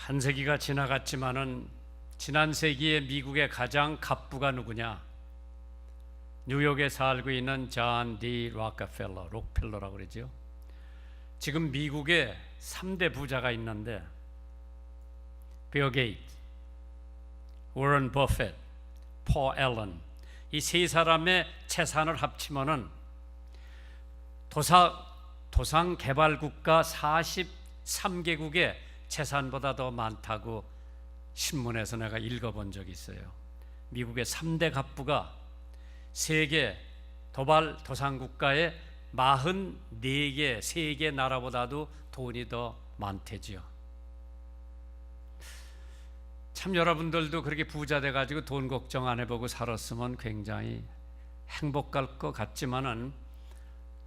한 세기가 지나갔지만은 지난 세기에 미국의 가장 갑부가 누구냐? 뉴욕에 살고 있는 존 D. 록펠러, 록펠러라고 그러죠. 지금 미국에 3대 부자가 있는데 빌 게이츠, 워런 버핏, 폴 앨런, 이 세 사람의 재산을 합치면은 도상개발국가 43개국의 재산보다 더 많다고 신문에서 내가 읽어본 적이 있어요. 미국의 3대 갑부가 세계 도상국가의 44개, 3개 나라보다도 돈이 더 많대지요. 참 여러분들도 그렇게 부자 돼가지고 돈 걱정 안 해보고 살았으면 굉장히 행복할 것 같지만은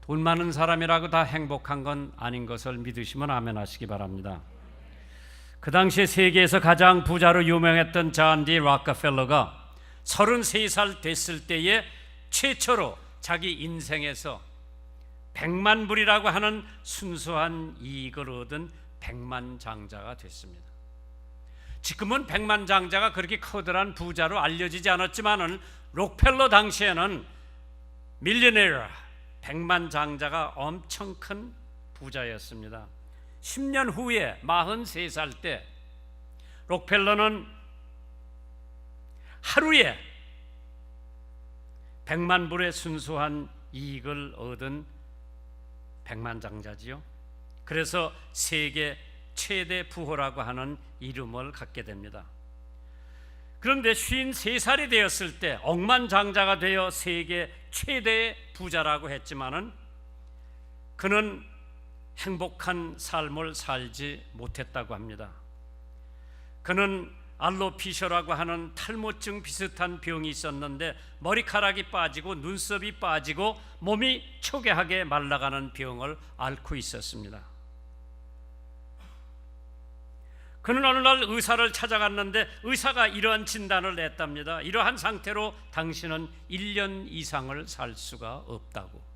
돈 많은 사람이라고 다 행복한 건 아닌 것을 믿으시면 아멘 하시기 바랍니다. 그 당시에 세계에서 가장 부자로 유명했던 존 D. 록펠러가 33살 됐을 때에 최초로 자기 인생에서 100만 불이라고 하는 순수한 이익을 얻은 백만장자가 됐습니다. 지금은 백만장자가 그렇게 커다란 부자로 알려지지 않았지만은 록펠러 당시에는 밀리네어, 백만장자가 엄청 큰 부자였습니다. 10년 후에 43살 때 록펠러는 하루에 100만 불의 순수한 이익을 얻은 백만장자지요. 그래서 세계 최대 부호라고 하는 이름을 갖게 됩니다. 그런데 53살이 되었을 때 억만장자가 되어 세계 최대의 부자라고 했지만은 그는 행복한 삶을 살지 못했다고 합니다. 그는 알로피셔라고 하는 탈모증 비슷한 병이 있었는데 머리카락이 빠지고 눈썹이 빠지고 몸이 초계하게 말라가는 병을 앓고 있었습니다. 그는 어느 날 의사를 찾아갔는데 의사가 이러한 진단을 냈답니다. 이러한 상태로 당신은 1년 이상을 살 수가 없다고.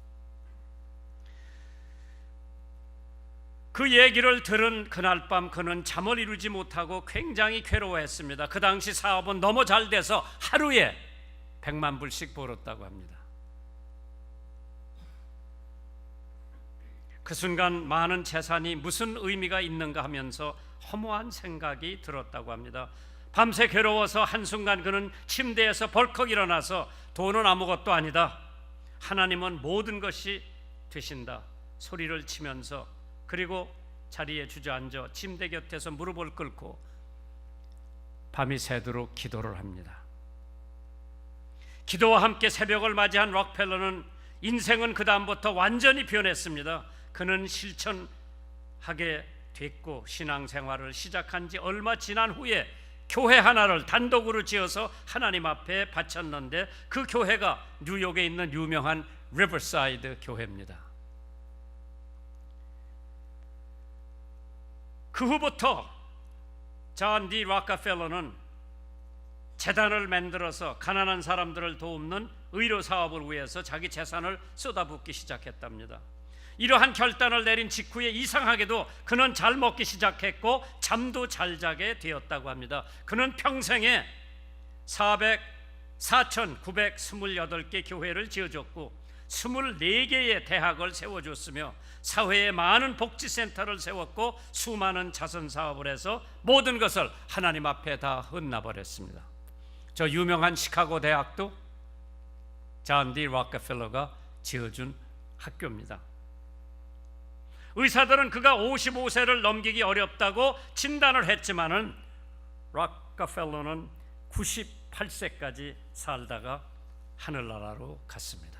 그 얘기를 들은 그날 밤 그는 잠을 이루지 못하고 굉장히 괴로워했습니다. 그 당시 사업은 너무 잘 돼서 하루에 100만 불씩 벌었다고 합니다. 그 순간 많은 재산이 무슨 의미가 있는가 하면서 허무한 생각이 들었다고 합니다. 밤새 괴로워서 한순간 그는 침대에서 벌컥 일어나서 돈은 아무것도 아니다, 하나님은 모든 것이 되신다 소리를 치면서 그리고 자리에 주저앉아 침대 곁에서 무릎을 꿇고 밤이 새도록 기도를 합니다. 기도와 함께 새벽을 맞이한 록펠러는 인생은 그 다음부터 완전히 변했습니다. 그는 실천하게 됐고 신앙생활을 시작한 지 얼마 지난 후에 교회 하나를 단독으로 지어서 하나님 앞에 바쳤는데 그 교회가 뉴욕에 있는 유명한 리버사이드 교회입니다. 그 후부터 존 D. 록펠러는 재단을 만들어서 가난한 사람들을 돕는 의료 사업을 위해서 자기 재산을 쏟아붓기 시작했답니다. 이러한 결단을 내린 직후에 이상하게도 그는 잘 먹기 시작했고 잠도 잘 자게 되었다고 합니다. 그는 평생에 4,928개 교회를 지어줬고 24개의 대학을 세워줬으며 사회에 많은 복지센터를 세웠고 수많은 자선사업을 해서 모든 것을 하나님 앞에 다 헌납버렸습니다. 저 유명한 시카고 대학도 존 D. 록펠러가 지어준 학교입니다. 의사들은 그가 55세를 넘기기 어렵다고 진단을 했지만은 록펠러는 98세까지 살다가 하늘나라로 갔습니다.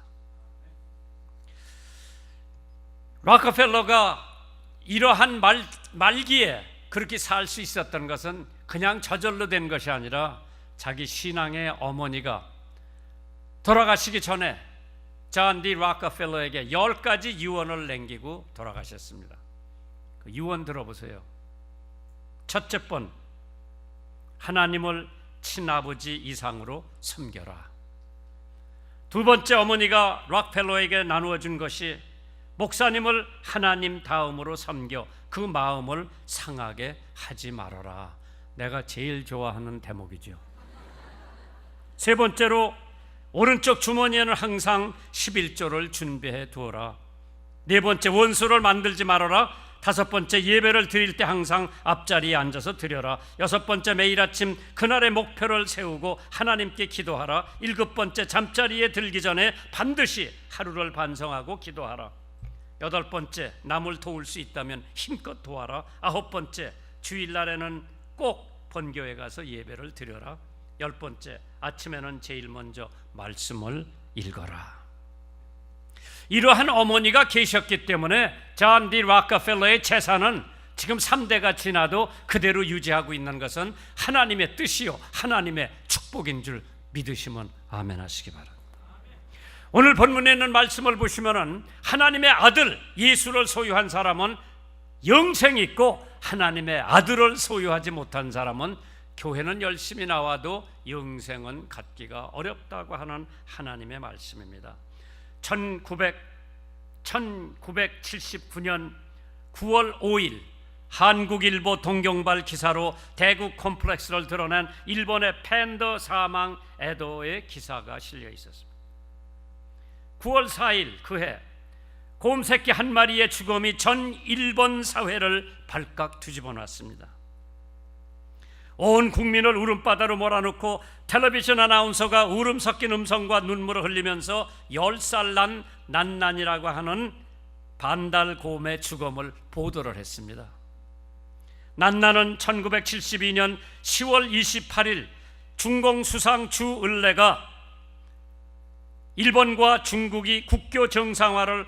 록펠러가 이러한 말기에 그렇게 살 수 있었던 것은 그냥 저절로 된 것이 아니라 자기 신앙의 어머니가 돌아가시기 전에 존 D. 록펠러에게 10가지 유언을 남기고 돌아가셨습니다. 그 유언 들어보세요. 첫째 번, 하나님을 친아버지 이상으로 섬겨라. 두 번째, 어머니가 록펠러에게 나누어 준 것이 목사님을 하나님 다음으로 섬겨 그 마음을 상하게 하지 말아라. 내가 제일 좋아하는 대목이죠. 세 번째로 오른쪽 주머니에는 항상 11조를 준비해 두어라. 네 번째, 원수를 만들지 말아라. 다섯 번째, 예배를 드릴 때 항상 앞자리에 앉아서 드려라. 여섯 번째, 매일 아침 그날의 목표를 세우고 하나님께 기도하라. 일곱 번째, 잠자리에 들기 전에 반드시 하루를 반성하고 기도하라. 여덟 번째, 남을 도울 수 있다면 힘껏 도와라. 아홉 번째, 주일날에는 꼭 본교회 가서 예배를 드려라. 열 번째, 아침에는 제일 먼저 말씀을 읽어라. 이러한 어머니가 계셨기 때문에 존 디 락커펠러의 재산은 지금 3대가 지나도 그대로 유지하고 있는 것은 하나님의 뜻이요 하나님의 축복인 줄 믿으시면 아멘 하시기 바랍니다. 오늘 본문에 있는 말씀을 보시면은 하나님의 아들 예수를 소유한 사람은 영생이 있고 하나님의 아들을 소유하지 못한 사람은 교회는 열심히 나와도 영생은 갖기가 어렵다고 하는 하나님의 말씀입니다. 1979년 9월 5일 한국일보 동경발 기사로 대구 콤플렉스를 드러낸 일본의 팬더 사망 애도의 기사가 실려 있었습니다. 9월 4일 그해 곰새끼 한 마리의 죽음이 전 일본 사회를 발칵 뒤집어 놨습니다. 온 국민을 울음바다로 몰아넣고 텔레비전 아나운서가 울음 섞인 음성과 눈물을 흘리면서 10살 난 난난이라고 하는 반달곰의 죽음을 보도를 했습니다. 난난은 1972년 10월 28일 중공수상 주을레가 일본과 중국이 국교 정상화를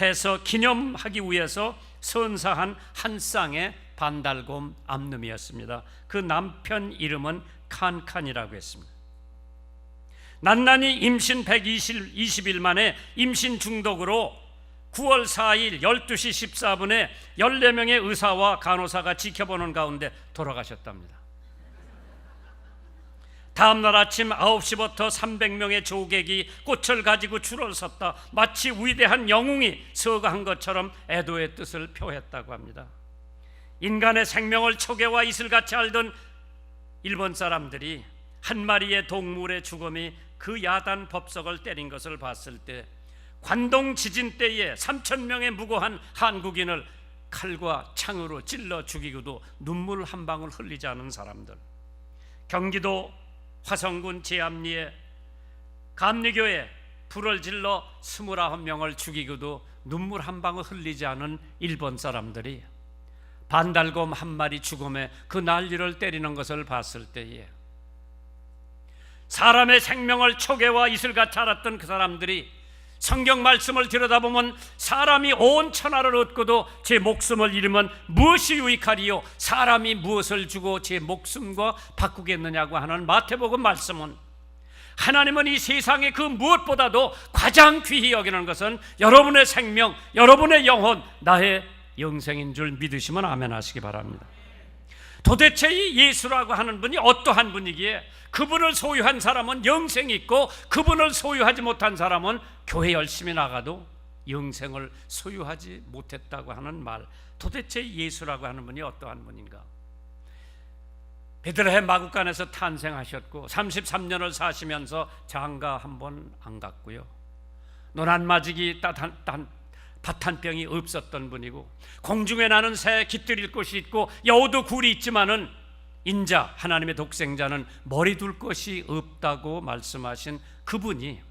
해서 기념하기 위해서 선사한 한 쌍의 반달곰 암놈이었습니다. 그 남편 이름은 칸칸이라고 했습니다. 난난이 임신 120일 만에 임신 중독으로 9월 4일 12시 14분에 14명의 의사와 간호사가 지켜보는 가운데 돌아가셨답니다. 다음날 아침 9시부터 300명의 조객이 꽃을 가지고 줄을 섰다. 마치 위대한 영웅이 서거한 것처럼 애도의 뜻을 표했다고 합니다. 인간의 생명을 초계와 이슬같이 알던 일본 사람들이 한 마리의 동물의 죽음이 그 야단 법석을 때린 것을 봤을 때 관동 지진 때에 3,000명의 무고한 한국인을 칼과 창으로 찔러 죽이고도 눈물 한 방울 흘리지 않은 사람들, 경기도 화성군 제암리에 감리교에 불을 질러 29명을 죽이고도 눈물 한 방울 흘리지 않은 일본 사람들이 반달곰 한 마리 죽음에 그 난리를 때리는 것을 봤을 때에 사람의 생명을 초계와 이슬같이 알았던 그 사람들이 성경 말씀을 들여다보면 사람이 온 천하를 얻고도 제 목숨을 잃으면 무엇이 유익하리요? 사람이 무엇을 주고 제 목숨과 바꾸겠느냐고 하는 마태복음 말씀은 하나님은 이 세상의 그 무엇보다도 가장 귀히 여기는 것은 여러분의 생명, 여러분의 영혼, 나의 영생인 줄 믿으시면 아멘 하시기 바랍니다. 도대체 이 예수라고 하는 분이 어떠한 분이기에 그분을 소유한 사람은 영생이 있고 그분을 소유하지 못한 사람은 교회 열심히 나가도 영생을 소유하지 못했다고 하는 말, 도대체 예수라고 하는 분이 어떠한 분인가? 베들레헴 마구간에서 탄생하셨고 33년을 사시면서 장가 한 번 안 갔고요. 노란마지기 바탄병이 없었던 분이고 공중에 나는 새 깃들일 곳이 있고 여우도 굴이 있지만은 인자 하나님의 독생자는 머리 둘 것이 없다고 말씀하신 그분이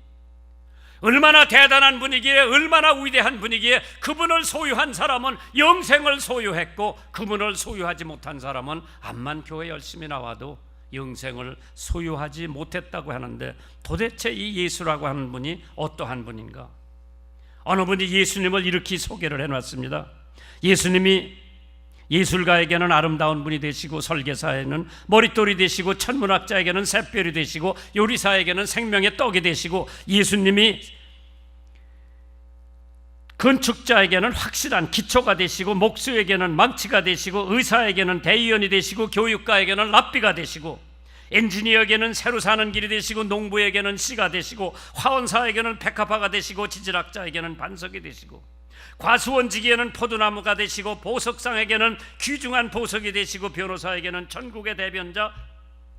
얼마나 대단한 분이기에 얼마나 위대한 분이기에 그분을 소유한 사람은 영생을 소유했고 그분을 소유하지 못한 사람은 암만 교회 열심히 나와도 영생을 소유하지 못했다고 하는데 도대체 이 예수라고 하는 분이 어떠한 분인가? 어느 분이 예수님을 이렇게 소개를 해놨습니다. 예수님이 예술가에게는 아름다운 분이 되시고 설계사에게는 머릿돌이 되시고 천문학자에게는 샛별이 되시고 요리사에게는 생명의 떡이 되시고 예수님이 건축자에게는 확실한 기초가 되시고 목수에게는 망치가 되시고 의사에게는 대의원이 되시고 교육가에게는 랍비가 되시고 엔지니어에게는 새로 사는 길이 되시고, 농부에게는 씨가 되시고, 화원사에게는 백합화가 되시고, 지질학자에게는 반석이 되시고, 과수원지기에는 포도나무가 되시고, 보석상에게는 귀중한 보석이 되시고, 변호사에게는 천국의 대변자,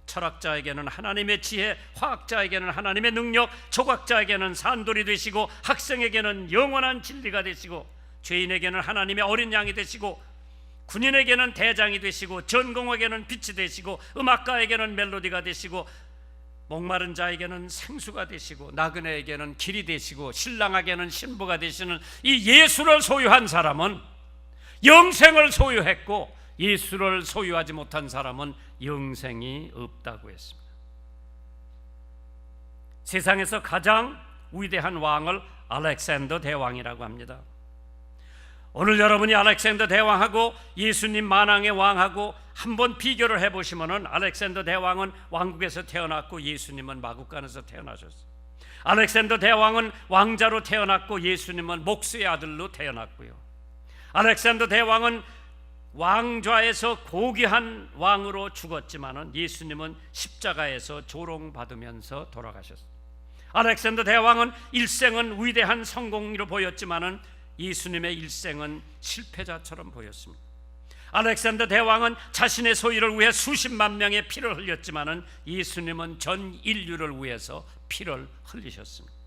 철학자에게는 하나님의 지혜, 화학자에게는 하나님의 능력, 조각자에게는 산돌이 되시고, 학생에게는 영원한 진리가 되시고, 죄인에게는 하나님의 어린 양이 되시고, 군인에게는 대장이 되시고, 전공에게는 빛이 되시고, 음악가에게는 멜로디가 되시고, 목마른 자에게는 생수가 되시고, 나그네에게는 길이 되시고, 신랑에게는 신부가 되시는 이 예수를 소유한 사람은 영생을 소유했고, 예수를 소유하지 못한 사람은 영생이 없다고 했습니다. 세상에서 가장 위대한 왕을 알렉산더 대왕이라고 합니다. 오늘 여러분이 알렉산더 대왕하고 예수님 만왕의 왕하고 한번 비교를 해보시면, 알렉산더 대왕은 왕국에서 태어났고 예수님은 마국간에서 태어나셨어요. 알렉산더 대왕은 왕자로 태어났고 예수님은 목수의 아들로 태어났고요. 알렉산더 대왕은 왕좌에서 고귀한 왕으로 죽었지만 예수님은 십자가에서 조롱받으면서 돌아가셨어요. 알렉산더 대왕은 일생은 위대한 성공으로 보였지만 예수님의 일생은 실패자처럼 보였습니다. 알렉산더 대왕은 자신의 소유를 위해 수십만 명의 피를 흘렸지만 예수님은 전 인류를 위해서 피를 흘리셨습니다.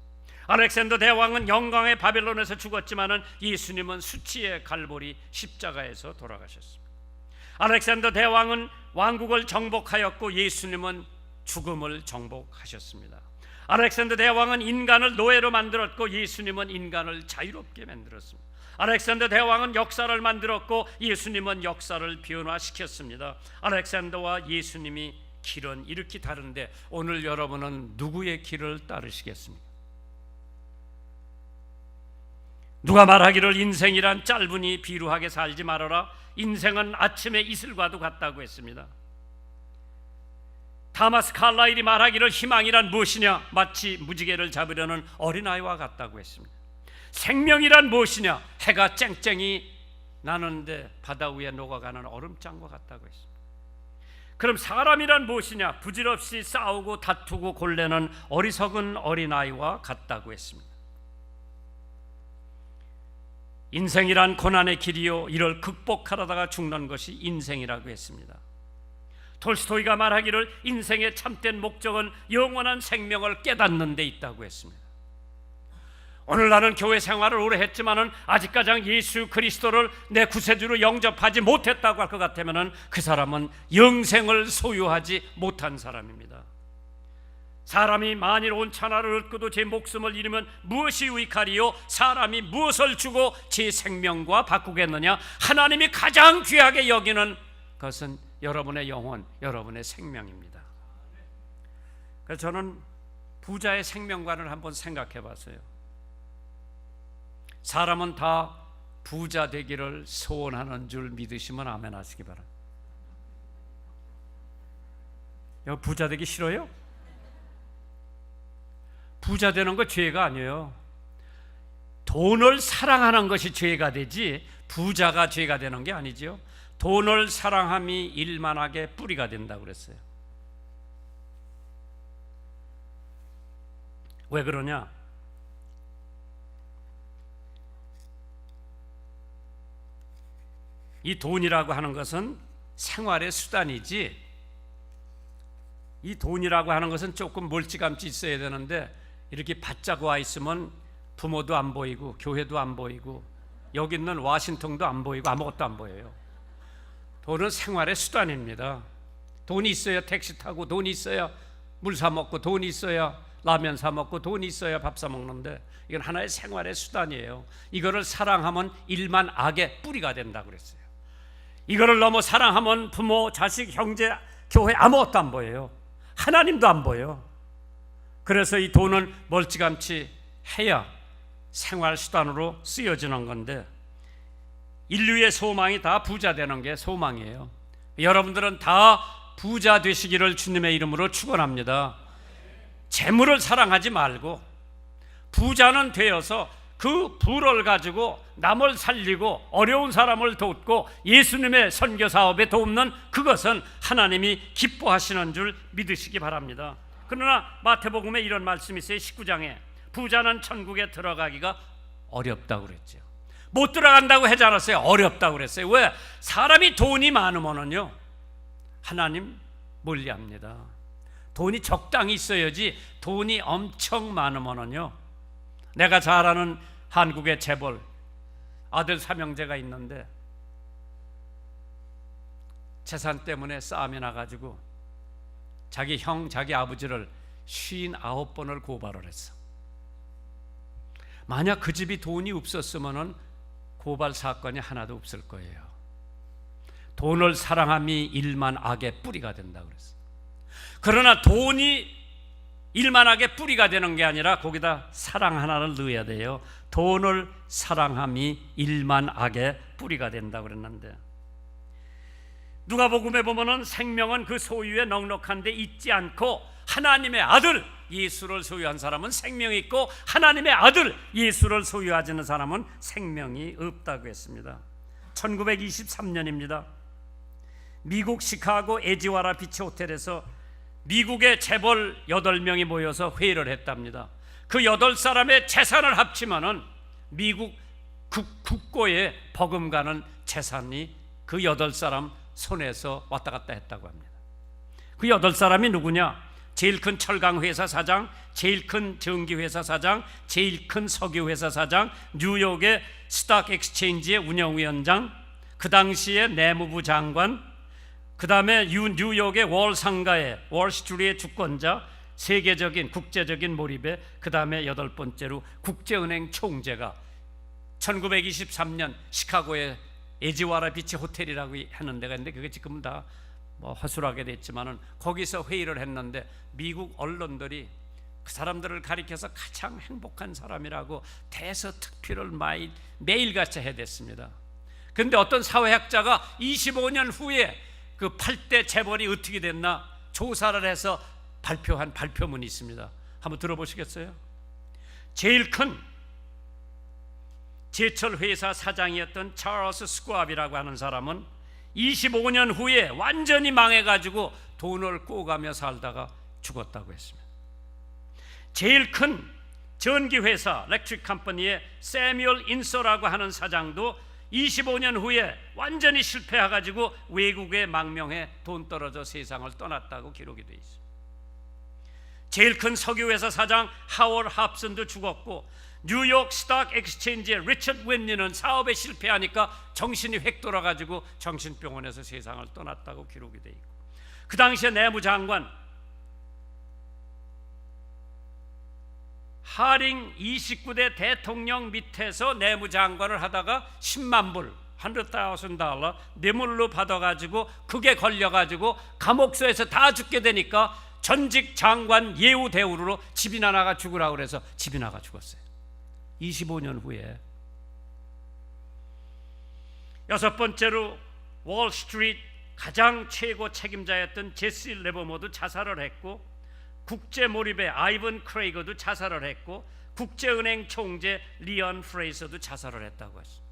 알렉산더 대왕은 영광의 바벨론에서 죽었지만 예수님은 수치의 갈보리 십자가에서 돌아가셨습니다. 알렉산더 대왕은 왕국을 정복하였고 예수님은 죽음을 정복하셨습니다. 알렉산더 대왕은 인간을 노예로 만들었고 예수님은 인간을 자유롭게 만들었습니다. 알렉산더 대왕은 역사를 만들었고 예수님은 역사를 변화시켰습니다. 알렉산더와 예수님이 길은 이렇게 다른데 오늘 여러분은 누구의 길을 따르시겠습니까? 누가 말하기를 인생이란 짧으니 비루하게 살지 말아라. 인생은 아침의 이슬과도 같다고 했습니다. 타마스 칼라일이 말하기를 희망이란 무엇이냐? 마치 무지개를 잡으려는 어린아이와 같다고 했습니다. 생명이란 무엇이냐? 해가 쨍쨍이 나는데 바다 위에 녹아가는 얼음장과 같다고 했습니다. 그럼 사람이란 무엇이냐? 부질없이 싸우고 다투고 골래는 어리석은 어린아이와 같다고 했습니다. 인생이란 고난의 길이요, 이를 극복하려다가 죽는 것이 인생이라고 했습니다. 톨스토이가 말하기를 인생의 참된 목적은 영원한 생명을 깨닫는 데 있다고 했습니다. 오늘 나는 교회 생활을 오래 했지만 아직까지 예수 그리스도를 내 구세주로 영접하지 못했다고 할 것 같으면 그 사람은 영생을 소유하지 못한 사람입니다. 사람이 만일 온 천하를 얻고도 제 목숨을 잃으면 무엇이 유익하리요? 사람이 무엇을 주고 제 생명과 바꾸겠느냐? 하나님이 가장 귀하게 여기는 것은 여러분의 영혼, 여러분의 생명입니다. 그래서 저는 부자의 생명관을 한번 생각해 봤어요. 사람은 다 부자 되기를 소원하는 줄 믿으시면 아멘 하시기 바랍니다. 여기 부자 되기 싫어요? 부자 되는 거 죄가 아니에요. 돈을 사랑하는 것이 죄가 되지 부자가 죄가 되는 게 아니죠. 돈을 사랑함이 일만하게 뿌리가 된다고 그랬어요. 왜 그러냐? 이 돈이라고 하는 것은 생활의 수단이지, 이 돈이라고 하는 것은 조금 멀찌감치 있어야 되는데 이렇게 바짝 와 있으면 부모도 안 보이고 교회도 안 보이고 여기 있는 와싱턴도 안 보이고 아무것도 안 보여요. 돈은 생활의 수단입니다. 돈이 있어야 택시 타고, 돈이 있어야 물 사 먹고, 돈이 있어야 라면 사 먹고, 돈이 있어야 밥 사 먹는데 이건 하나의 생활의 수단이에요. 이거를 사랑하면 일만 악의 뿌리가 된다고 그랬어요. 이거를 너무 사랑하면 부모, 자식, 형제, 교회 아무것도 안 보여요. 하나님도 안 보여. 그래서 이 돈은 멀찌감치 해야 생활 수단으로 쓰여지는 건데 인류의 소망이 다 부자 되는 게 소망이에요. 여러분들은 다 부자 되시기를 주님의 이름으로 축원합니다. 재물을 사랑하지 말고 부자는 되어서 그 부를 가지고 남을 살리고 어려운 사람을 돕고 예수님의 선교 사업에 돕는 그것은 하나님이 기뻐하시는 줄 믿으시기 바랍니다. 그러나 마태복음에 이런 말씀이 있어요. 19장에 부자는 천국에 들어가기가 어렵다고 그랬죠. 못 들어간다고 하지 않았어요. 어렵다고 그랬어요. 왜? 사람이 돈이 많으면요 하나님 멀리합니다. 돈이 적당히 있어야지. 돈이 엄청 많으면요, 내가 잘 아는 한국의 재벌 아들 삼형제가 있는데 재산 때문에 싸움이 나가지고 자기 형, 자기 아버지를 59번을 고발을 했어. 만약 그 집이 돈이 없었으면 고발 사건이 하나도 없을 거예요. 돈을 사랑함이 일만 악의 뿌리가 된다고 그랬어. 그러나 돈이 일만 악의 뿌리가 되는 게 아니라 거기다 사랑 하나를 넣어야 돼요. 돈을 사랑함이 일만 악의 뿌리가 된다고 그랬는데, 누가복음에 보면은 생명은 그 소유에 넉넉한데 있지 않고 하나님의 아들 예수를 소유한 사람은 생명이 있고 하나님의 아들 예수를 소유하지 않는 사람은 생명이 없다고 했습니다. 1923년입니다. 미국 시카고 에지와라 비치 호텔에서 미국의 재벌 8명이 모여서 회의를 했답니다. 그 8사람의 재산을 합치면은 미국 국고에 버금가는 재산이 그 8사람 손에서 왔다 갔다 했다고 합니다. 그 8사람이 누구냐? 제일 큰 철강회사 사장, 제일 큰 전기회사 사장, 제일 큰 석유회사 사장, 뉴욕의 스탁 엑스체인지의 운영위원장, 그 당시에 내무부 장관, 그 다음에 뉴욕의 월 상가의 월스트리트의 주권자, 세계적인 국제적인 몰입에, 그 다음에 8번째로 국제은행 총재가 1923년 시카고의 에지와라 비치 호텔이라고 하는 데가 있는데 그게 지금은 다 허술하게 됐지만은 거기서 회의를 했는데 미국 언론들이 그 사람들을 가리켜서 가장 행복한 사람이라고 대서특필을 매일같이 해댔습니다. 그런데 어떤 사회학자가 25년 후에 그 8대 재벌이 어떻게 됐나 조사를 해서 발표한 발표문이 있습니다. 한번 들어보시겠어요? 제일 큰 제철 회사 사장이었던 찰스 스왑이라고 하는 사람은 25년 후에 완전히 망해가지고 돈을 꼬가며 살다가 죽었다고 했습니다. 제일 큰 전기회사 일렉트릭 컴퍼니의 세뮤얼 인서라고 하는 사장도 25년 후에 완전히 실패해가지고 외국에 망명해 돈 떨어져 세상을 떠났다고 기록이 되어 있습니다. 제일 큰 석유회사 사장 하월 합슨도 죽었고, 뉴욕 스탁 엑스체인지의 리처드 웬리는 사업에 실패하니까 정신이 획 돌아가지고 정신병원에서 세상을 떠났다고 기록이 되어 있고, 그 당시에 내무장관 하링 29대 대통령 밑에서 내무장관을 하다가 10만 불 $100,000 뇌물로 받아가지고 그게 걸려가지고 감옥소에서 다 죽게 되니까 전직 장관 예우 대우로 집이나 나가 죽으라고 그래서 집이 나가 죽었어요. 25년 후에. 6번째로 월스트리트 가장 최고 책임자였던 제시 레버모도 자살을 했고, 국제 몰입의 아이번 크레이거도 자살을 했고, 국제은행 총재 리언 프레이서도 자살을 했다고 했습니다.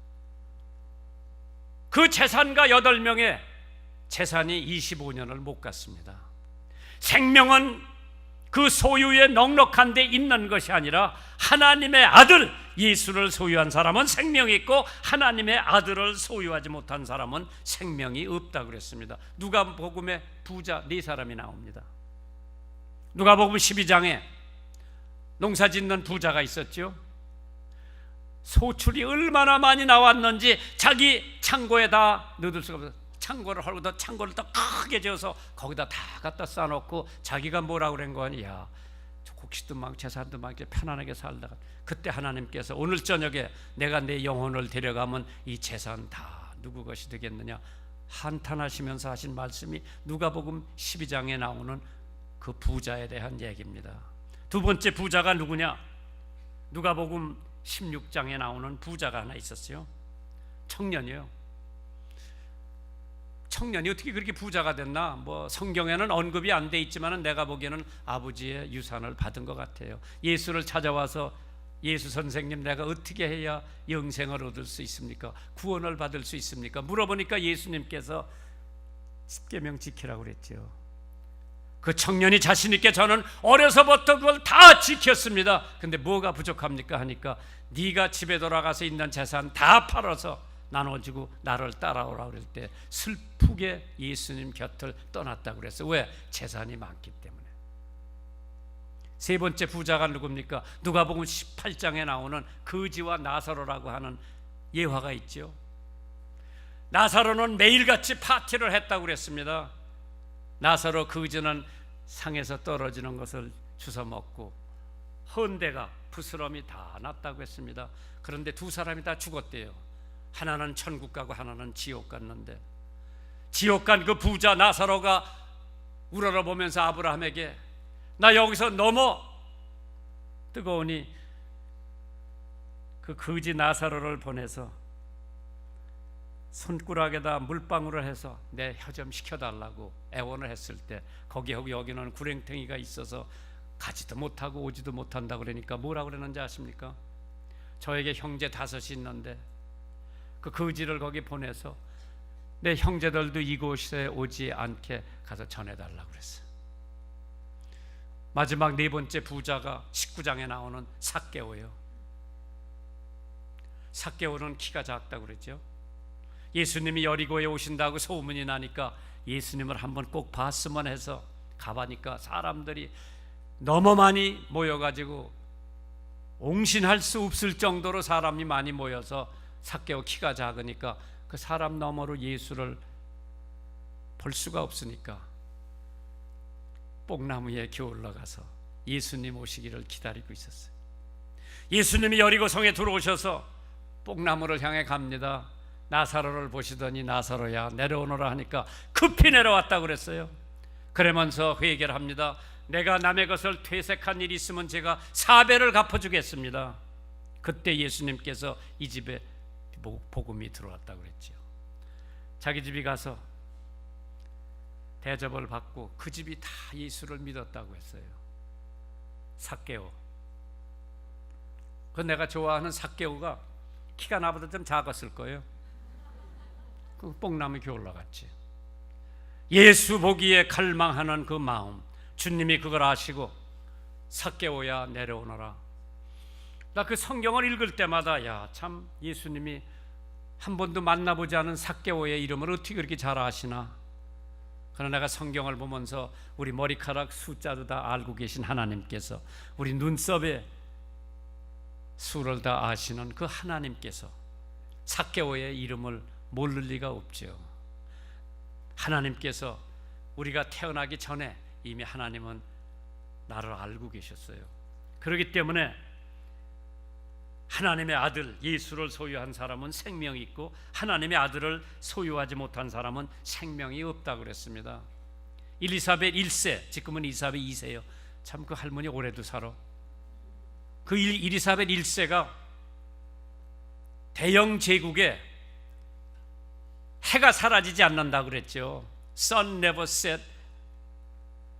그 재산가 8명의 재산이 25년을 못 갔습니다. 생명은 그 소유에 넉넉한 데 있는 것이 아니라 하나님의 아들 예수를 소유한 사람은 생명이 있고 하나님의 아들을 소유하지 못한 사람은 생명이 없다고 그랬습니다. 누가복음에 부자 4사람이 나옵니다. 누가복음 12장에 농사짓는 부자가 있었죠. 소출이 얼마나 많이 나왔는지 자기 창고에다 넣을 수가 없어요. 창고를 헐고 더 창고를 더 크게 지어서 거기다 다 갖다 쌓아놓고 자기가 뭐라고 그런 거니, 야, 곡식도 많고 재산도 많고 편안하게 살다가 그때 하나님께서 오늘 저녁에 내가 내 영혼을 데려가면 이 재산 다 누구 것이 되겠느냐 한탄하시면서 하신 말씀이 누가복음 12장에 나오는 그 부자에 대한 얘기입니다. 두 번째 부자가 누구냐? 누가복음 16장에 나오는 부자가 하나 있었어요. 청년이에요. 청년이 어떻게 그렇게 부자가 됐나? 뭐 성경에는 언급이 안 돼 있지만 내가 보기에는 아버지의 유산을 받은 것 같아요. 예수를 찾아와서 예수 선생님, 내가 어떻게 해야 영생을 얻을 수 있습니까? 구원을 받을 수 있습니까? 물어보니까 예수님께서 십계명 지키라고 그랬죠. 그 청년이 자신 있게 저는 어려서부터 그걸 다 지켰습니다. 근데 뭐가 부족합니까? 하니까 네가 집에 돌아가서 있는 재산 다 팔아서 나눠주고 나를 따라오라 그럴 때 슬프게 예수님 곁을 떠났다고 그랬어요. 왜? 재산이 많기 때문에. 세 번째 부자가 누굽니까? 누가복음 18장에 나오는 거지와 나사로라고 하는 예화가 있죠. 나사로는 매일같이 파티를 했다고 그랬습니다. 나사로 거지는 상에서 떨어지는 것을 주워 먹고 헌데가 부스럼이 다 났다고 했습니다. 그런데 두 사람이 다 죽었대요. 하나는 천국 가고 하나는 지옥 갔는데, 지옥 간 그 부자 나사로가 우러러보면서 아브라함에게 나 여기서 너무 뜨거우니 그 거지 나사로를 보내서 손가락에다 물방울을 해서 내 혀 좀 식혀달라고 애원을 했을 때 거기하고 여기는 구렁텅이가 있어서 가지도 못하고 오지도 못한다 그러니까 뭐라고 그러는지 아십니까? 저에게 형제 5이 있는데 그 거지를 거기 보내서 내 형제들도 이곳에 오지 않게 가서 전해달라고 그랬어요. 마지막 네 번째 부자가 19장에 나오는 삭개오예요. 삭개오는 키가 작다고 그랬죠. 예수님이 여리고에 오신다고 소문이 나니까 예수님을 한번 꼭 봤으면 해서 가보니까 사람들이 너무 많이 모여가지고 옹신할 수 없을 정도로 사람이 많이 모여서 삭개오 키가 작으니까 그 사람 너머로 예수를 볼 수가 없으니까 뽕나무에 기어 올라가서 예수님 오시기를 기다리고 있었어요. 예수님이 여리고성에 들어오셔서 뽕나무를 향해 갑니다. 나사로를 보시더니 나사로야 내려오너라 하니까 급히 내려왔다고 그랬어요. 그러면서 회개를 합니다. 내가 남의 것을 퇴색한 일이 있으면 제가 4배를 갚아주겠습니다. 그때 예수님께서 이 집에 복음이 들어왔다고 그랬죠. 자기 집에 가서 대접을 받고 그 집이 다 예수를 믿었다고 했어요. 삭개오. 그 내가 좋아하는 삭개오가 키가 나보다 좀 작았을 거예요. 그 뽕나무 에 올라갔지. 예수 보기에 갈망하는 그 마음, 주님이 그걸 아시고 삭개오야 내려오너라. 나 그 성경을 읽을 때마다 야, 참 예수님이 한 번도 만나보지 않은 삭개오의 이름을 어떻게 그렇게 잘 아시나. 그러나 내가 성경을 보면서 우리 머리카락 숫자도 다 알고 계신 하나님께서, 우리 눈썹의 수를 다 아시는 그 하나님께서 삭개오의 이름을 모를 리가 없죠. 하나님께서 우리가 태어나기 전에 이미 하나님은 나를 알고 계셨어요. 그렇기 때문에 하나님의 아들 예수를 소유한 사람은 생명이 있고 하나님의 아들을 소유하지 못한 사람은 생명이 없다고 그랬습니다. 엘리사벳 1세, 지금은 엘리사벳 2세요. 참 그 할머니 오래도 살아. 그 엘리사벳 1세가 대영 제국에 해가 사라지지 않는다고 그랬죠. Sun never set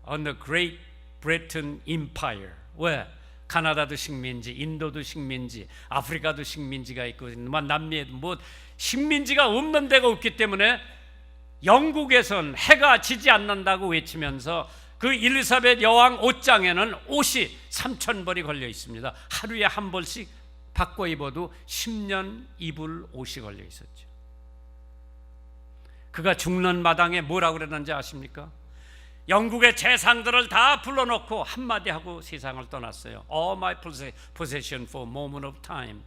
on the Great Britain Empire. 왜? 가나다도 식민지, 인도도 식민지, 아프리카도 식민지가 있고 남미에도 뭐 식민지가 없는 데가 없기 때문에 영국에선 해가 지지 않는다고 외치면서 그 엘리사벳 여왕 옷장에는 옷이 3,000벌이 걸려 있습니다. 하루에 한 벌씩 바꿔 입어도 10년 입을 옷이 걸려 있었죠. 그가 죽는 마당에 뭐라고 그랬는지 아십니까? 영국의 재상들을 다 불러놓고 한마디 하고 세상을 떠났어요. All my possession for a moment of time.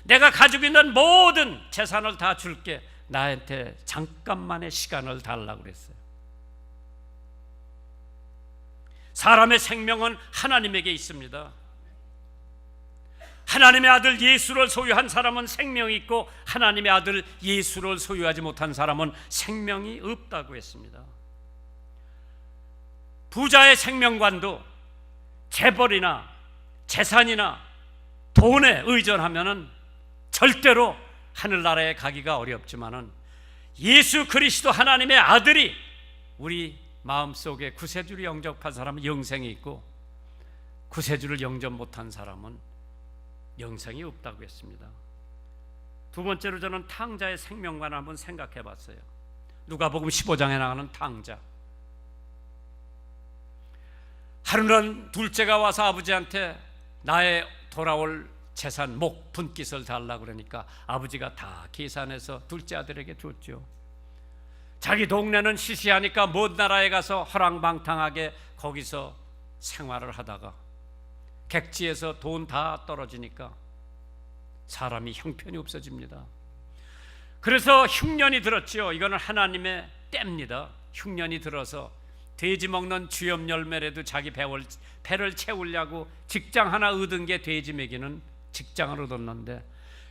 내가 가지고 있는 모든 재산을 다 줄게. 나한테 잠깐만의 시간을 달라고 그랬어요. 사람의 생명은 하나님에게 있습니다. 하나님의 아들 예수를 소유한 사람은 생명이 있고 하나님의 아들 예수를 소유하지 못한 사람은 생명이 없다고 했습니다. 부자의 생명관도 재벌이나 재산이나 돈에 의존하면은 절대로 하늘나라에 가기가 어렵지만은 예수 그리스도 하나님의 아들이 우리 마음속에 구세주를 영접한 사람은 영생이 있고 구세주를 영접 못한 사람은 영생이 없다고 했습니다. 두 번째로 저는 탕자의 생명관을 한번 생각해 봤어요. 누가복음 15장에 나가는 탕자. 하루는 둘째가 와서 아버지한테 나의 돌아올 재산 목 분깃을 달라고 그러니까 아버지가 다 계산해서 둘째 아들에게 줬죠. 자기 동네는 시시하니까 먼 나라에 가서 허랑방탕하게 거기서 생활을 하다가 객지에서 돈 다 떨어지니까 사람이 형편이 없어집니다. 그래서 흉년이 들었죠. 이거는 하나님의 때입니다. 흉년이 들어서 돼지 먹는 주염 열매라도 자기 배를 채우려고 직장 하나 얻은 게 돼지 먹이는 직장을 얻었는데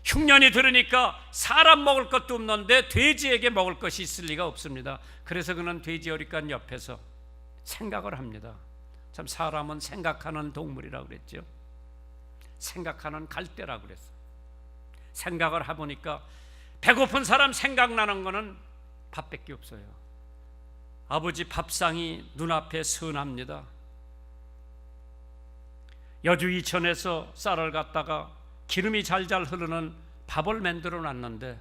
흉년이 들으니까 사람 먹을 것도 없는데 돼지에게 먹을 것이 있을 리가 없습니다. 그래서 그는 돼지 어릿간 옆에서 생각을 합니다. 참 사람은 생각하는 동물이라고 그랬죠. 생각하는 갈대라고 그랬어. 생각을 해보니까 배고픈 사람 생각나는 거는 밥밖에 없어요. 아버지 밥상이 눈앞에 선합니다. 여주 이천에서 쌀을 갖다가 기름이 잘잘 흐르는 밥을 만들어 놨는데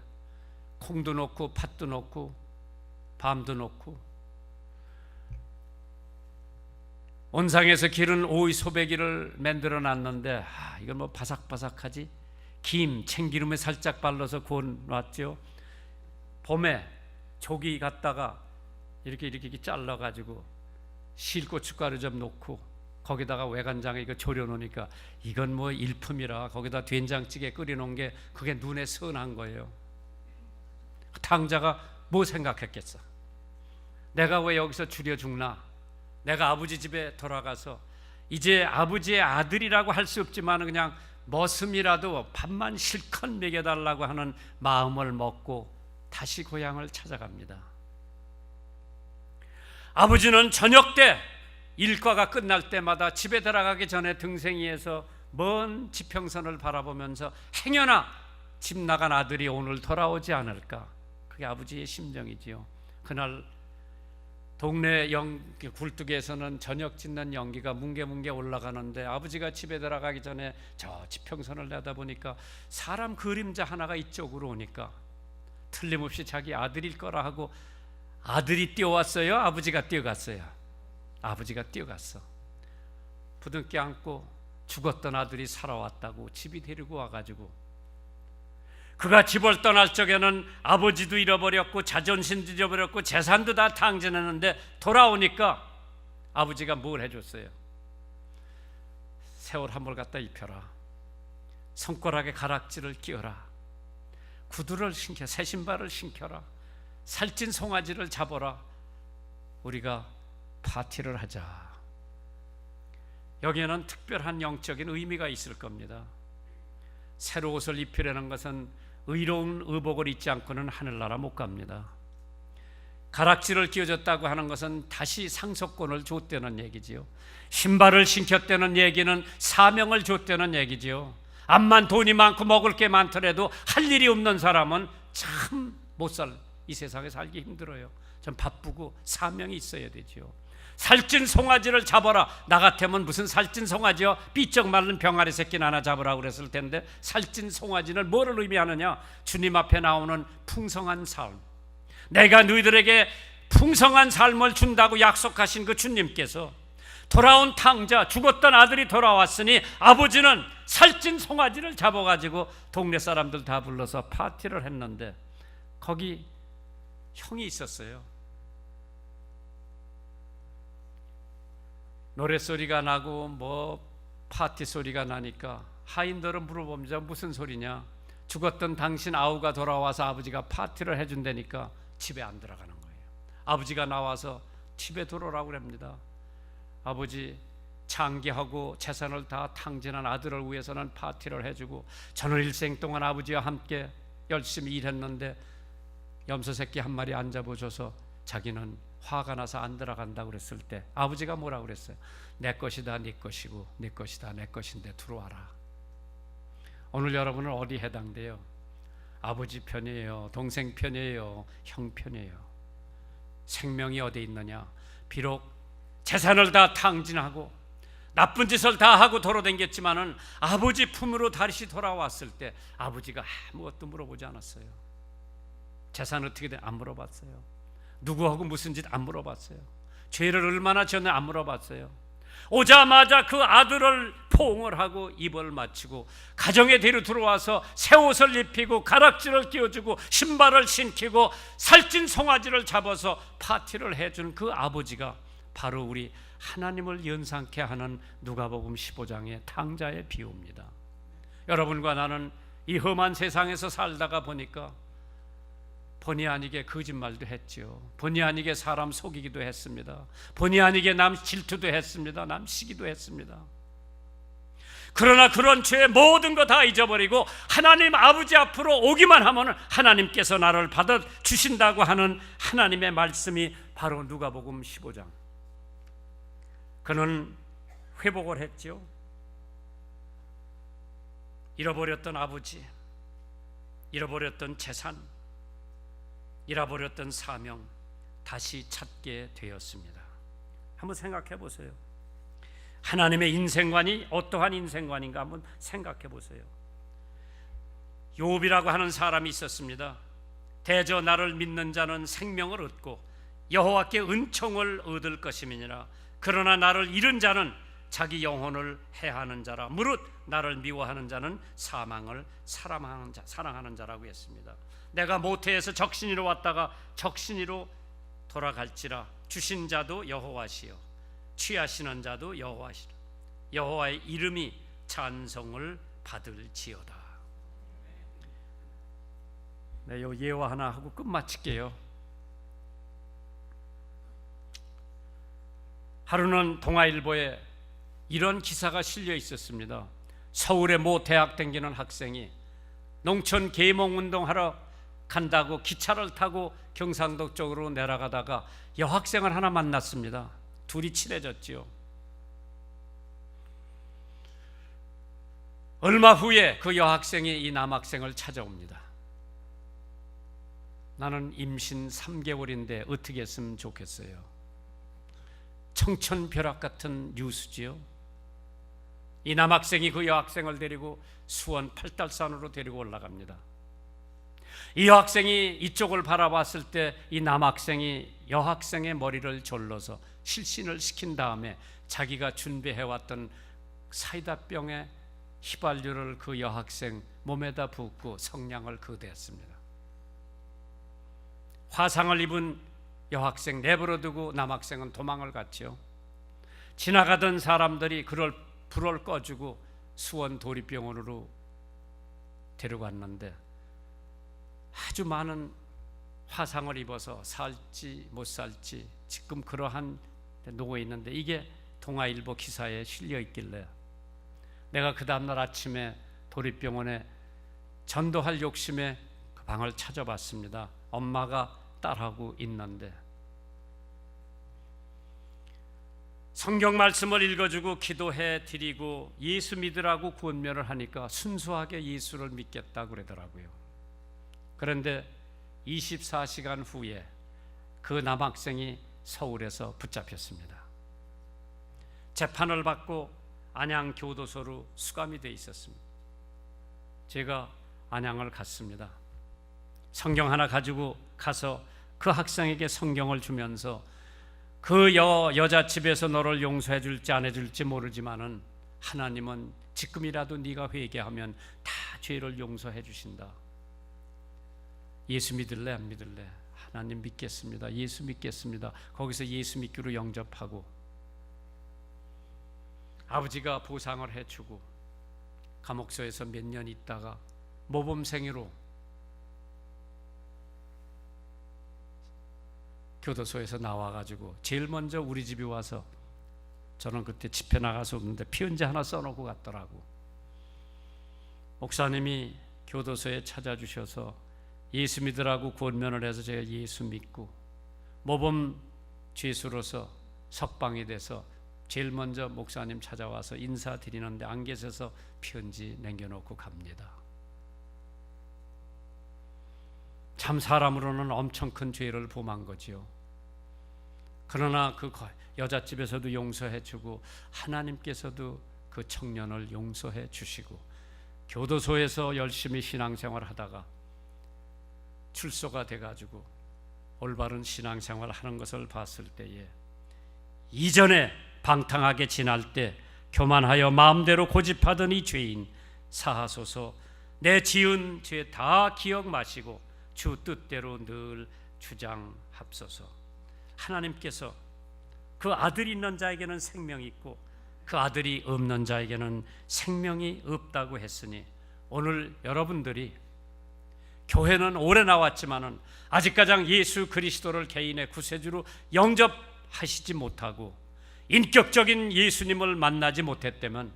콩도 넣고 팥도 넣고 밤도 넣고 온상에서 기른 오이 소배기를 만들어 놨는데 이건 뭐 바삭바삭하지? 김, 참기름에 살짝 발라서 구워놨죠. 봄에 조기 갖다가 이렇게 잘라가지고 실고춧가루 좀 넣고 거기다가 외간장에 이거 졸여 놓으니까 이건 뭐 일품이라 거기다 된장찌개 끓여 놓은 게 그게 눈에 선한 거예요. 탕자가 뭐 생각했겠어? 내가 왜 여기서 줄여 죽나? 내가 아버지 집에 돌아가서 이제 아버지의 아들이라고 할 수 없지만 그냥 머슴이라도 밥만 실컷 먹여달라고 하는 마음을 먹고 다시 고향을 찾아갑니다. 아버지는 저녁 때 일과가 끝날 때마다 집에 들어가기 전에 등생이에서 먼 지평선을 바라보면서 행여나 집 나간 아들이 오늘 돌아오지 않을까, 그게 아버지의 심정이지요. 그날 동네 굴뚝에서는 저녁 짓는 연기가 뭉게뭉게 올라가는데 아버지가 집에 들어가기 전에 저 지평선을 내다보니까 사람 그림자 하나가 이쪽으로 오니까 틀림없이 자기 아들일 거라 하고 아들이 뛰어왔어요? 아버지가 뛰어갔어요? 아버지가 뛰어갔어. 부둥켜 안고 죽었던 아들이 살아왔다고 집이 데리고 와가지고 그가 집을 떠날 적에는 아버지도 잃어버렸고 자존심도 잃어버렸고 재산도 다 탕진했는데 돌아오니까 아버지가 뭘 해줬어요? 새옷 한 벌 갖다 입혀라, 손가락에 가락지를 끼워라, 구두를 신겨, 새 신발을 신겨라, 살찐 송아지를 잡아라, 우리가 파티를 하자. 여기에는 특별한 영적인 의미가 있을 겁니다. 새로 옷을 입히려는 것은 의로운 의복을 입지 않고는 하늘나라 못 갑니다. 가락지를 끼워줬다고 하는 것은 다시 상속권을 줬다는 얘기지요. 신발을 신겼다는 얘기는 사명을 줬다는 얘기지요. 암만 돈이 많고 먹을 게 많더라도 할 일이 없는 사람은 참 못 살, 이 세상에 살기 힘들어요. 좀 바쁘고 사명이 있어야 되지요. 살찐 송아지를 잡아라. 나 같으면 무슨 살찐 송아지요? 삐쩍 마른 병아리 새끼는 하나 잡으라고 그랬을 텐데 살찐 송아지는 뭐를 의미하느냐? 주님 앞에 나오는 풍성한 삶, 내가 너희들에게 풍성한 삶을 준다고 약속하신 그 주님께서 돌아온 탕자, 죽었던 아들이 돌아왔으니 아버지는 살찐 송아지를 잡아가지고 동네 사람들 다 불러서 파티를 했는데 거기 형이 있었어요. 노랫소리가 나고 뭐 파티 소리가 나니까 하인들은 물어봅니다. 무슨 소리냐? 죽었던 당신 아우가 돌아와서 아버지가 파티를 해준다니까 집에 안 들어가는 거예요. 아버지가 나와서 집에 들어오라고 그럽니다. 아버지 장기하고 재산을 다 탕진한 아들을 위해서는 파티를 해주고 저는 일생 동안 아버지와 함께 열심히 일했는데 염소 새끼 한 마리 안 잡아줘서 자기는 화가 나서 안 들어간다고 그랬을 때 아버지가 뭐라고 그랬어요? 내 것이다 네 것이고 네 것이다 내 것인데 들어와라. 오늘 여러분은 어디 해당돼요? 아버지 편이에요? 동생 편이에요? 형 편이에요? 생명이 어디 있느냐? 비록 재산을 다 탕진하고 나쁜 짓을 다 하고 돌아다녔지만은 아버지 품으로 다시 돌아왔을 때 아버지가 아무것도 물어보지 않았어요. 재산 어떻게 돼? 안 물어봤어요. 누구하고 무슨 짓 안 물어봤어요. 죄를 얼마나 졌나 안 물어봤어요. 오자마자 그 아들을 포옹을 하고 입을 맞추고 가정에 데려 들어와서 새 옷을 입히고 가락지를 끼워주고 신발을 신기고 살찐 송아지를 잡아서 파티를 해준 그 아버지가 바로 우리 하나님을 연상케 하는 누가복음 15장의 탕자의 비유입니다. 여러분과 나는 이 험한 세상에서 살다가 보니까 본의 아니게 거짓말도 했죠. 본의 아니게 사람 속이기도 했습니다. 본의 아니게 남 질투도 했습니다. 남 시기도 했습니다. 그러나 그런 죄의 모든 거 다 잊어버리고 하나님 아버지 앞으로 오기만 하면 하나님께서 나를 받아주신다고 하는 하나님의 말씀이 바로 누가복음 15장. 그는 회복을 했죠. 잃어버렸던 아버지, 잃어버렸던 재산, 잃어버렸던 사명 다시 찾게 되었습니다. 한번 생각해 보세요. 하나님의 인생관이 어떠한 인생관인가 한번 생각해 보세요. 욥이라고 하는 사람이 있었습니다. 대저 나를 믿는 자는 생명을 얻고 여호와께 은총을 얻을 것임이니라. 그러나 나를 잃은 자는 자기 영혼을 해하는 자라. 무릇 나를 미워하는 자는 사망을 사랑하는 자라고 했습니다. 내가 모태에서 적신이로 왔다가 적신이로 돌아갈지라. 주신 자도 여호와시요 취하시는 자도 여호와시라. 여호와의 이름이 찬송을 받을지어다. 네, 요 예화 하나 하고 끝마칠게요. 하루는 동아일보에 이런 기사가 실려 있었습니다. 서울의 모 대학 다니는 학생이 농촌 계몽운동하러 간다고 기차를 타고 경상도 쪽으로 내려가다가 여학생을 하나 만났습니다. 둘이 친해졌지요. 얼마 후에 그 여학생이 이 남학생을 찾아옵니다. 나는 임신 3개월인데 어떻게 했으면 좋겠어요. 청천벼락 같은 뉴스지요. 이 남학생이 그 여학생을 데리고 수원 팔달산으로 데리고 올라갑니다. 이 여학생이 이쪽을 바라봤을 때 이 남학생이 여학생의 머리를 졸라서 실신을 시킨 다음에 자기가 준비해왔던 사이다병에 휘발유를 그 여학생 몸에다 붓고 성냥을 거두었습니다. 화상을 입은 여학생 내버려 두고 남학생은 도망을 갔죠. 지나가던 사람들이 그를 불을 꺼주고 수원 도립병원으로 데려갔는데 아주 많은 화상을 입어서 살지 못 살지 지금 그러한 데 놓고 있는데 이게 동아일보 기사에 실려 있길래 내가 그 다음날 아침에 도립병원에 전도할 욕심에 그 방을 찾아봤습니다. 엄마가 딸하고 있는데 성경 말씀을 읽어주고 기도해 드리고 예수 믿으라고 구원면을 하니까 순수하게 예수를 믿겠다고 그러더라고요. 그런데 24시간 후에 그 남학생이 서울에서 붙잡혔습니다. 재판을 받고 안양 교도소로 수감이 돼 있었습니다. 제가 안양을 갔습니다. 성경 하나 가지고 가서 그 학생에게 성경을 주면서 그 여자 집에서 너를 용서해 줄지 안 해줄지 모르지만은 하나님은 지금이라도 네가 회개하면 다 죄를 용서해 주신다. 예수 믿을래 안 믿을래? 하나님 믿겠습니다. 예수 믿겠습니다. 거기서 예수 믿기로 영접하고 아버지가 보상을 해주고 감옥소에서 몇 년 있다가 모범생으로 교도소에서 나와가지고 제일 먼저 우리 집에 와서 저는 그때 집회 나가서 없는데 편지 하나 써놓고 갔더라고. 목사님이 교도소에 찾아주셔서 예수 믿으라고 구원면을 해서 제가 예수 믿고 모범 죄수로서 석방이 돼서 제일 먼저 목사님 찾아와서 인사드리는데 안 계셔서 편지 남겨놓고 갑니다. 참 사람으로는 엄청 큰 죄를 범한 거지요. 그러나 그 여잣집에서도 용서해 주고 하나님께서도 그 청년을 용서해 주시고 교도소에서 열심히 신앙생활 하다가 출소가 돼가지고 올바른 신앙생활 하는 것을 봤을 때에 이전에 방탕하게 지날 때 교만하여 마음대로 고집하던 이 죄인 사하소서, 내 지은 죄 다 기억 마시고 주 뜻대로 늘 주장합소서. 하나님께서 그 아들이 있는 자에게는 생명이 있고 그 아들이 없는 자에게는 생명이 없다고 했으니 오늘 여러분들이 교회는 오래 나왔지만은 아직 가장 예수 그리스도를 개인의 구세주로 영접하시지 못하고 인격적인 예수님을 만나지 못했다면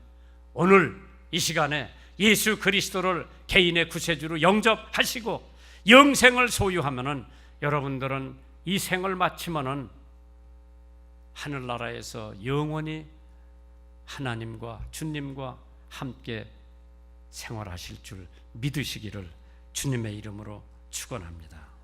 오늘 이 시간에 예수 그리스도를 개인의 구세주로 영접하시고 영생을 소유하면은 여러분들은 이 생을 마치면은 하늘나라에서 영원히 하나님과 주님과 함께 생활하실 줄 믿으시기를 주님의 이름으로 축원합니다.